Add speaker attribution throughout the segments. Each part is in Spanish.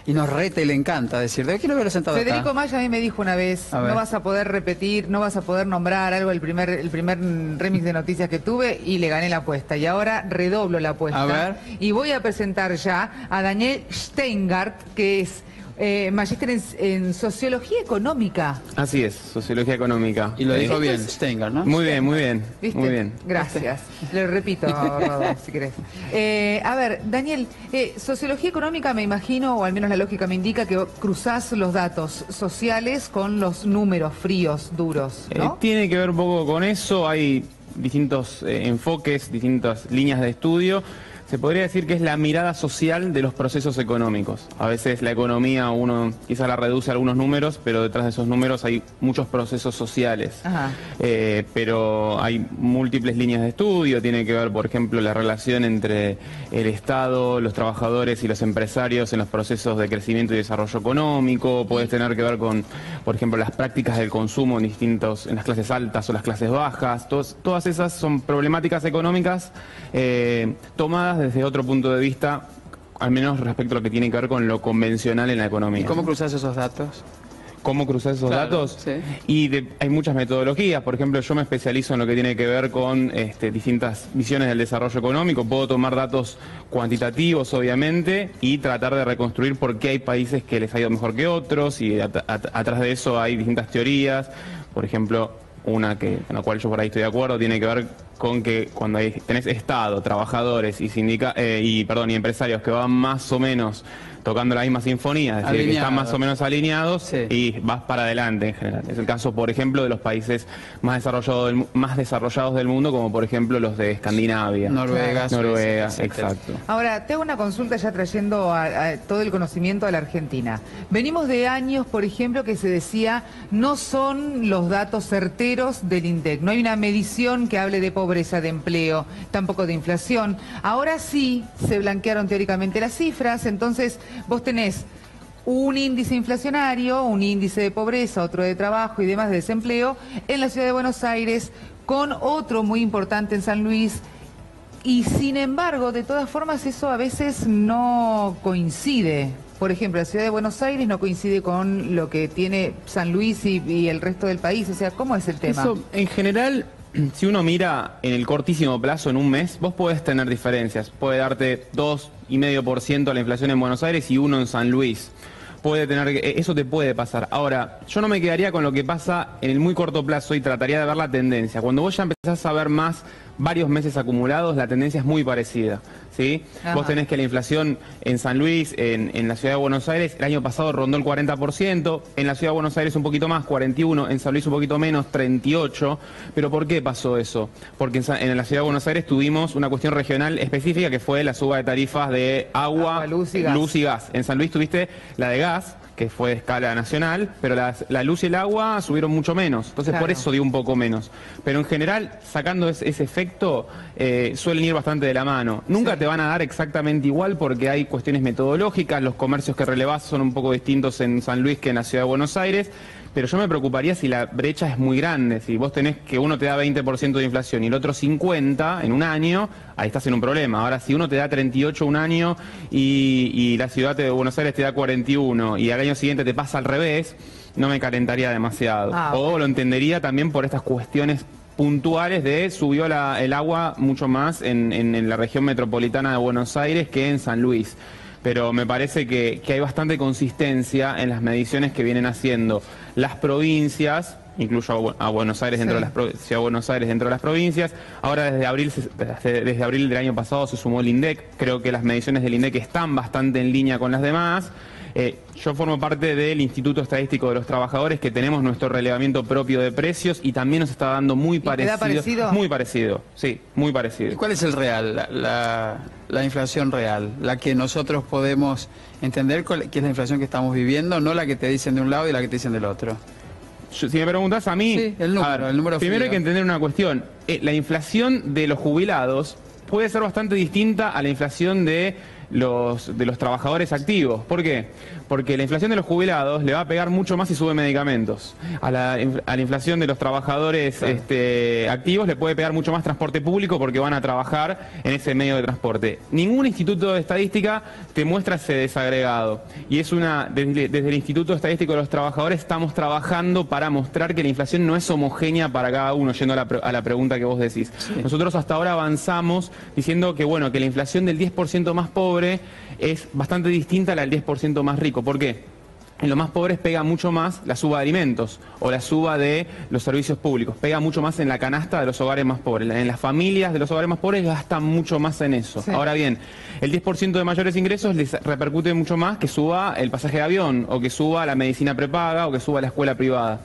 Speaker 1: y nos reta y le encanta decir, ¿de quién lo hubiera sentado acá?
Speaker 2: Federico Maya a mí me dijo una vez, no vas a poder repetir, no vas a poder nombrar algo el primer remix de noticias que tuve, y le gané la apuesta. Y ahora redoblo la apuesta.
Speaker 1: A ver.
Speaker 2: Y voy a presentar ya a Daniel Steingart, que es magíster en Sociología Económica.
Speaker 3: Así es, Sociología Económica.
Speaker 1: Y lo dijo bien, Steingart, ¿no?
Speaker 3: Muy bien, muy bien.
Speaker 2: ¿Viste?
Speaker 3: Muy bien.
Speaker 2: Gracias. Lo repito, Rodo, si querés. A ver, Daniel, Sociología Económica me imagino, o al menos la lógica me indica, que cruzás los datos sociales con los números fríos, duros, ¿no?
Speaker 3: Tiene que ver un poco con eso, hay distintos enfoques, distintas líneas de estudio. Se podría decir que es la mirada social de los procesos económicos. A veces la economía uno quizá la reduce a algunos números, pero detrás de esos números hay muchos procesos sociales. Pero hay múltiples líneas de estudio, tiene que ver, por ejemplo, la relación entre el Estado, los trabajadores y los empresarios en los procesos de crecimiento y desarrollo económico. Puede tener que ver con, por ejemplo, las prácticas del consumo en las clases altas o las clases bajas. Todas esas son problemáticas económicas tomadas desde otro punto de vista, al menos respecto a lo que tiene que ver con lo convencional en la economía.
Speaker 1: ¿Y cómo cruzás esos datos?
Speaker 3: ¿Cómo cruzar esos datos?
Speaker 1: Sí.
Speaker 3: Y hay muchas metodologías. Por ejemplo, yo me especializo en lo que tiene que ver con distintas visiones del desarrollo económico. Puedo tomar datos cuantitativos, obviamente, y tratar de reconstruir por qué hay países que les ha ido mejor que otros, y atrás de eso hay distintas teorías. Por ejemplo, una en la cual yo por ahí estoy de acuerdo, tiene que ver con que cuando tenés Estado, trabajadores y empresarios que van más o menos tocando la misma sinfonía, es decir, que están más o menos alineados,
Speaker 1: sí,
Speaker 3: y vas para adelante en general. Es el caso, por ejemplo, de los países más desarrollados del mundo, como por ejemplo los de Escandinavia.
Speaker 1: Noruega,
Speaker 3: exacto.
Speaker 2: Ahora, te hago una consulta ya trayendo a todo el conocimiento a la Argentina. Venimos de años, por ejemplo, que se decía, no son los datos certeros del INDEC, no hay una medición que hable de pobreza, de empleo, tampoco de inflación. Ahora sí se blanquearon teóricamente las cifras, entonces vos tenés un índice inflacionario, un índice de pobreza, otro de trabajo y demás de desempleo en la ciudad de Buenos Aires, con otro muy importante en San Luis, y sin embargo, de todas formas, eso a veces no coincide. Por ejemplo, la ciudad de Buenos Aires no coincide con lo que tiene San Luis y el resto del país. O sea, ¿cómo es el tema?
Speaker 3: Eso, en general, si uno mira en el cortísimo plazo, en un mes, vos podés tener diferencias. Puede darte 2,5% la inflación en Buenos Aires y 1% en San Luis. Eso te puede pasar. Ahora, yo no me quedaría con lo que pasa en el muy corto plazo y trataría de ver la tendencia. Cuando vos ya empezás a ver varios meses acumulados, la tendencia es muy parecida, ¿sí? Vos tenés que la inflación en San Luis, en la ciudad de Buenos Aires, el año pasado rondó el 40%, en la ciudad de Buenos Aires un poquito más, 41%, en San Luis un poquito menos, 38%. ¿Pero por qué pasó eso? Porque en la ciudad de Buenos Aires tuvimos una cuestión regional específica, que fue la suba de tarifas de agua, luz y gas. En San Luis tuviste la de gas, que fue de escala nacional, pero la luz y el agua subieron mucho menos. Entonces, por eso dio un poco menos. Pero en general, sacando ese efecto, suelen ir bastante de la mano. Nunca te van a dar exactamente igual, porque hay cuestiones metodológicas, los comercios que relevás son un poco distintos en San Luis que en la ciudad de Buenos Aires. Pero yo me preocuparía si la brecha es muy grande. Si vos tenés que uno te da 20% de inflación y el otro 50% en un año, ahí estás en un problema. Ahora, si uno te da 38% un año y la ciudad de Buenos Aires te da 41% y al año siguiente te pasa al revés, no me calentaría demasiado. O lo entendería también por estas cuestiones puntuales de subió el agua mucho más en la región metropolitana de Buenos Aires que en San Luis. Pero me parece que hay bastante consistencia en las mediciones que vienen haciendo las provincias, incluyo a Buenos Aires dentro de las provincias. Ahora desde abril del año pasado se sumó el INDEC. Creo que las mediciones del INDEC están bastante en línea con las demás. Yo formo parte del Instituto Estadístico de los Trabajadores, que tenemos nuestro relevamiento propio de precios y también nos está dando muy parecido.
Speaker 2: ¿Te da parecido?
Speaker 3: Muy parecido, sí, muy parecido.
Speaker 1: ¿Y cuál es el real, la inflación real? La que nosotros podemos entender, que es la inflación que estamos viviendo, no la que te dicen de un lado y la que te dicen del otro.
Speaker 3: Si me preguntas a mí,
Speaker 1: sí, el número
Speaker 3: primero hay que entender una cuestión. La inflación de los jubilados puede ser bastante distinta a la inflación de de los trabajadores activos. ¿Por qué? Porque la inflación de los jubilados le va a pegar mucho más si sube medicamentos. A la inflación de los trabajadores activos le puede pegar mucho más transporte público porque van a trabajar en ese medio de transporte. Ningún instituto de estadística te muestra ese desagregado. Y es desde el Instituto Estadístico de los Trabajadores estamos trabajando para mostrar que la inflación no es homogénea para cada uno, yendo a la pregunta que vos decís. Sí. Nosotros hasta ahora avanzamos diciendo que, bueno, que la inflación del 10% más pobre es bastante distinta a la del 10% más rico. ¿Por qué? En los más pobres pega mucho más la suba de alimentos o la suba de los servicios públicos. Pega mucho más en la canasta de los hogares más pobres. En las familias de los hogares más pobres gastan mucho más en eso. Sí. Ahora bien, el 10% de mayores ingresos les repercute mucho más que suba el pasaje de avión o que suba la medicina prepaga o que suba la escuela privada.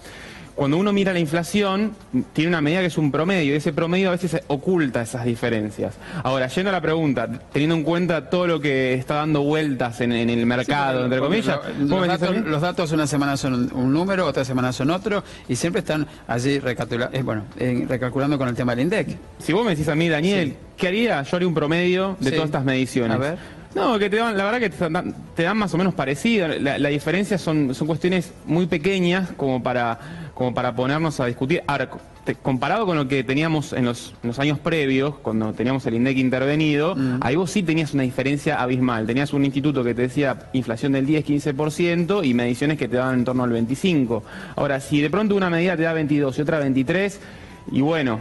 Speaker 3: Cuando uno mira la inflación, tiene una medida que es un promedio, y ese promedio a veces oculta esas diferencias. Ahora, yendo a la pregunta, teniendo en cuenta todo lo que está dando vueltas en el mercado, sí, entre comillas...
Speaker 1: Los datos una semana son un número, otra semana son otro, y siempre están allí recalculando con el tema del INDEC.
Speaker 3: Si vos me decís a mí, Daniel, sí, ¿qué haría? Yo haría un promedio de todas estas mediciones.
Speaker 1: A ver.
Speaker 3: No, que la verdad que te dan más o menos parecido. La diferencia son cuestiones muy pequeñas como para ponernos a discutir. Ahora, comparado con lo que teníamos en los años previos, cuando teníamos el INDEC intervenido, ahí vos sí tenías una diferencia abismal. Tenías un instituto que te decía inflación del 10-15% y mediciones que te daban en torno al 25%. Ahora, si de pronto una medida te da 22 y otra 23, y bueno,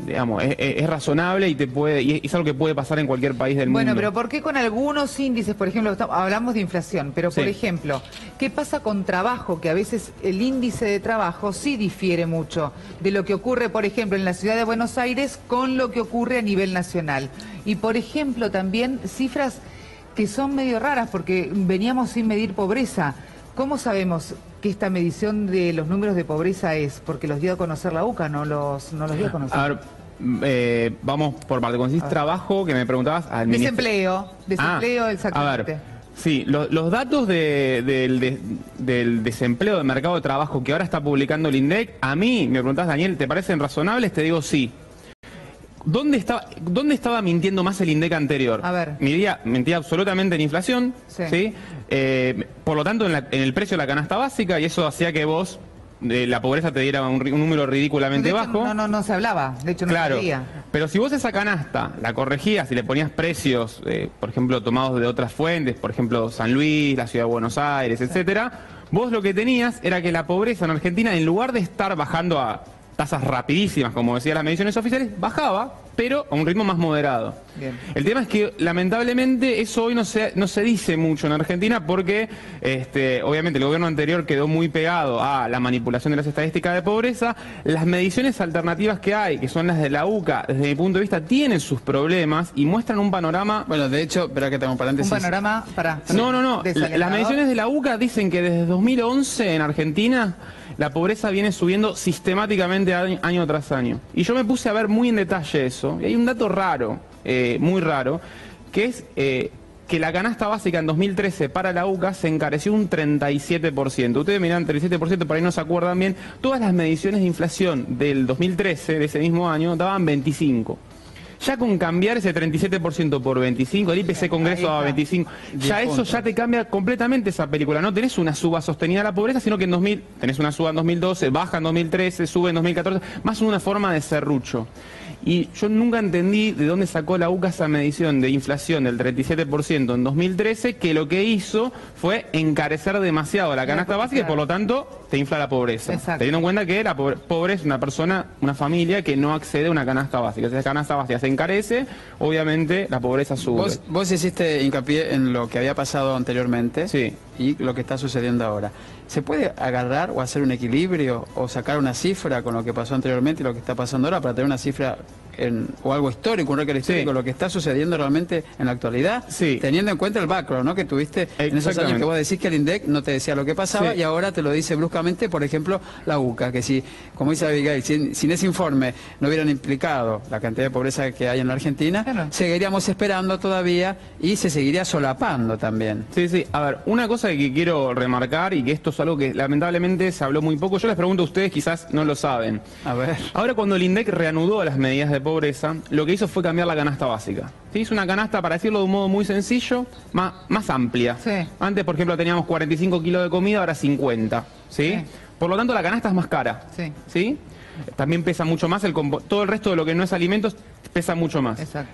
Speaker 3: digamos, es razonable y es algo que puede pasar en cualquier país del mundo.
Speaker 2: Bueno, pero ¿por qué con algunos índices, por ejemplo, hablamos de inflación, pero por ejemplo, ¿qué pasa con trabajo? Que a veces el índice de trabajo sí difiere mucho de lo que ocurre, por ejemplo, en la ciudad de Buenos Aires con lo que ocurre a nivel nacional. Y por ejemplo, también cifras que son medio raras porque veníamos sin medir pobreza. ¿Cómo sabemos que esta medición de los números de pobreza es? Porque los dio a conocer la UCA, no los dio a conocer.
Speaker 3: A ver, vamos por parte. Cuando decís trabajo, que me preguntabas...
Speaker 2: Desempleo, exactamente.
Speaker 3: A ver, sí, los datos del desempleo del mercado de trabajo que ahora está publicando el INDEC, a mí, me preguntás, Daniel, ¿te parecen razonables? Te digo sí. ¿Dónde estaba mintiendo más el INDEC anterior? A ver. Mentía absolutamente en inflación, ¿sí? Por lo tanto, en el precio de la canasta básica, y eso hacía que vos, la pobreza te diera un número ridículamente bajo.
Speaker 2: No se hablaba, de hecho no se veía.
Speaker 3: Pero si vos esa canasta la corregías y le ponías precios, por ejemplo, tomados de otras fuentes, por ejemplo, San Luis, la ciudad de Buenos Aires, etcétera, vos lo que tenías era que la pobreza en Argentina, en lugar de estar bajando a tasas rapidísimas, como decían las mediciones oficiales, bajaba, pero a un ritmo más moderado. Bien. El tema es que, lamentablemente, eso hoy no se dice mucho en Argentina porque, obviamente, el gobierno anterior quedó muy pegado a la manipulación de las estadísticas de pobreza. Las mediciones alternativas que hay, que son las de la UCA, desde mi punto de vista, tienen sus problemas y muestran un panorama...
Speaker 1: Bueno, de hecho, espera que tengo un paréntesis.
Speaker 2: Un panorama,
Speaker 3: No. Las mediciones de la UCA dicen que desde 2011 en Argentina la pobreza viene subiendo sistemáticamente año tras año. Y yo me puse a ver muy en detalle eso. Y hay un dato raro, muy raro, que es que la canasta básica en 2013 para la UCA se encareció un 37%. Ustedes miran 37%, por ahí no se acuerdan bien. Todas las mediciones de inflación del 2013, de ese mismo año, daban 25%. Ya con cambiar ese 37% por 25, el IPC Congreso daba 25, ya eso ya te cambia completamente esa película. No tenés una suba sostenida a la pobreza, sino que tenés una suba en 2012, baja en 2013, sube en 2014, más una forma de serrucho. Y yo nunca entendí de dónde sacó la UCA esa medición de inflación del 37% en 2013, que lo que hizo fue encarecer demasiado la canasta básica y por lo tanto te infla la pobreza. Exacto. Teniendo en cuenta que la pobre es una persona, una familia que no accede a una canasta básica. Si esa canasta básica se encarece, obviamente la pobreza sube.
Speaker 1: Vos hiciste hincapié en lo que había pasado anteriormente y lo que está sucediendo ahora. ¿Se puede agarrar o hacer un equilibrio o sacar una cifra con lo que pasó anteriormente y lo que está pasando ahora para tener una cifra o algo histórico, un récord histórico, lo que está sucediendo realmente en la actualidad, teniendo en cuenta el background, ¿no?, que tuviste en esos años que vos decís que el INDEC no te decía lo que pasaba y ahora te lo dice bruscamente, por ejemplo, la UCA, que si, como dice Abigail, sin ese informe no hubieran implicado la cantidad de pobreza que hay en la Argentina, seguiríamos esperando todavía y se seguiría solapando también.
Speaker 3: A ver, una cosa que quiero remarcar y que esto es algo que lamentablemente se habló muy poco, yo les pregunto a ustedes, quizás no lo saben.
Speaker 1: A ver.
Speaker 3: Ahora cuando el INDEC reanudó las medidas de pobreza, lo que hizo fue cambiar la canasta básica. ¿Sí? Es una canasta, para decirlo de un modo muy sencillo, más amplia.
Speaker 2: Sí.
Speaker 3: Antes, por ejemplo, teníamos 45 kilos de comida, ahora 50. ¿Sí?
Speaker 2: Sí.
Speaker 3: Por lo tanto, la canasta es más cara.
Speaker 2: Sí.
Speaker 3: ¿Sí? También pesa mucho más, todo el resto de lo que no es alimentos pesa mucho más.
Speaker 2: Exacto.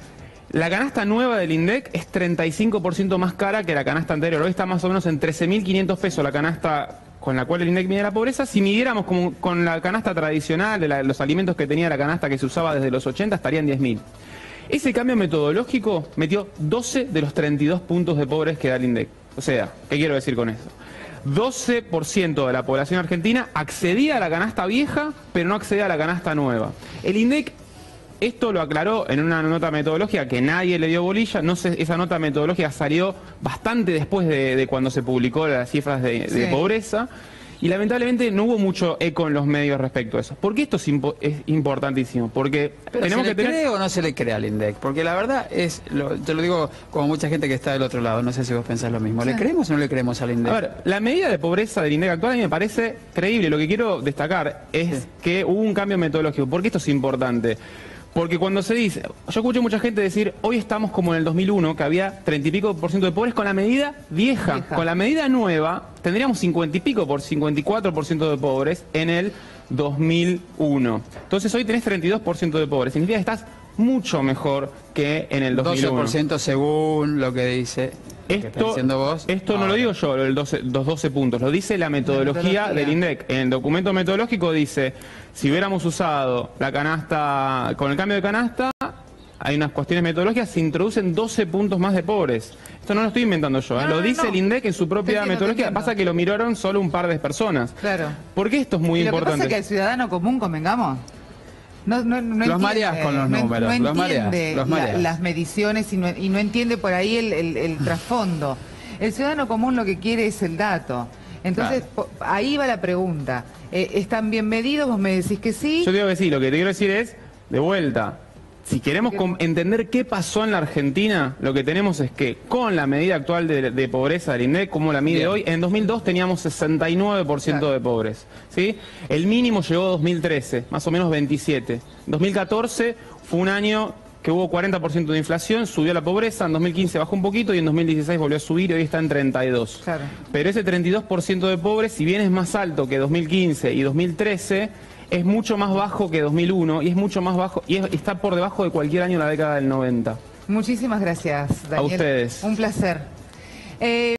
Speaker 3: La canasta nueva del INDEC es 35% más cara que la canasta anterior. Hoy está más o menos en 13.500 pesos la canasta con la cual el INDEC mide la pobreza. Si midiéramos como con la canasta tradicional, de los alimentos que tenía la canasta que se usaba desde los 80, estarían 10.000. Ese cambio metodológico metió 12 de los 32 puntos de pobres que da el INDEC. O sea, ¿qué quiero decir con eso? 12% de la población argentina accedía a la canasta vieja, pero no accedía a la canasta nueva. El INDEC esto lo aclaró en una nota metodológica que nadie le dio bolilla. No sé, esa nota metodológica salió bastante después de cuando se publicó las cifras de pobreza. Y lamentablemente no hubo mucho eco en los medios respecto a eso. ¿Por qué esto es importantísimo? Porque
Speaker 1: pero
Speaker 3: tenemos
Speaker 1: ¿se le
Speaker 3: que tener...
Speaker 1: cree o no se le cree al INDEC? Porque la verdad es, te lo digo como mucha gente que está del otro lado, no sé si vos pensás lo mismo. ¿Le creemos o no le creemos al INDEC?
Speaker 3: A ver, la medida de pobreza del INDEC actual a mí me parece creíble. Lo que quiero destacar es que hubo un cambio metodológico. ¿Por qué esto es importante? Porque cuando se dice, yo escucho mucha gente decir, hoy estamos como en el 2001, que había 30 y pico % de pobres con la medida vieja. Con la medida nueva tendríamos 50 y pico, 54% de pobres en el 2001. Entonces hoy tenés 32% de pobres. Significa que estás mucho mejor que en el 2001.
Speaker 1: 12% según lo que dice.
Speaker 3: Esto no lo digo yo, los 12 puntos, lo dice la metodología del INDEC. En el documento metodológico dice, si hubiéramos usado la canasta, con el cambio de canasta, hay unas cuestiones metodológicas, se introducen 12 puntos más de pobres. Esto no lo estoy inventando yo, lo dice el INDEC en su propia metodología. Pasa que lo miraron solo un par de personas.
Speaker 2: Claro.
Speaker 3: ¿Por qué esto es muy importante?
Speaker 2: Lo que pasa es que el ciudadano común, convengamos, no
Speaker 1: los mareas con los números,
Speaker 2: no entiende las mediciones y no entiende por ahí el trasfondo. El ciudadano común lo que quiere es el dato. Entonces, ahí va la pregunta. ¿Están bien medidos? Vos me decís que sí.
Speaker 3: Yo digo que sí, lo que te quiero decir es, de vuelta, si queremos entender qué pasó en la Argentina, lo que tenemos es que con la medida actual de pobreza del INDEC, como la mide hoy, en 2002 teníamos 69% de pobres. ¿Sí? El mínimo llegó a 2013, más o menos 27. 2014 fue un año que hubo 40% de inflación, subió la pobreza, en 2015 bajó un poquito y en 2016 volvió a subir y hoy está en 32. Claro. Pero ese 32% de pobres, si bien es más alto que 2015 y 2013, es mucho más bajo que 2001 y es mucho más bajo y está por debajo de cualquier año de la década del 90.
Speaker 2: Muchísimas gracias, Daniel.
Speaker 3: A ustedes.
Speaker 2: Un placer.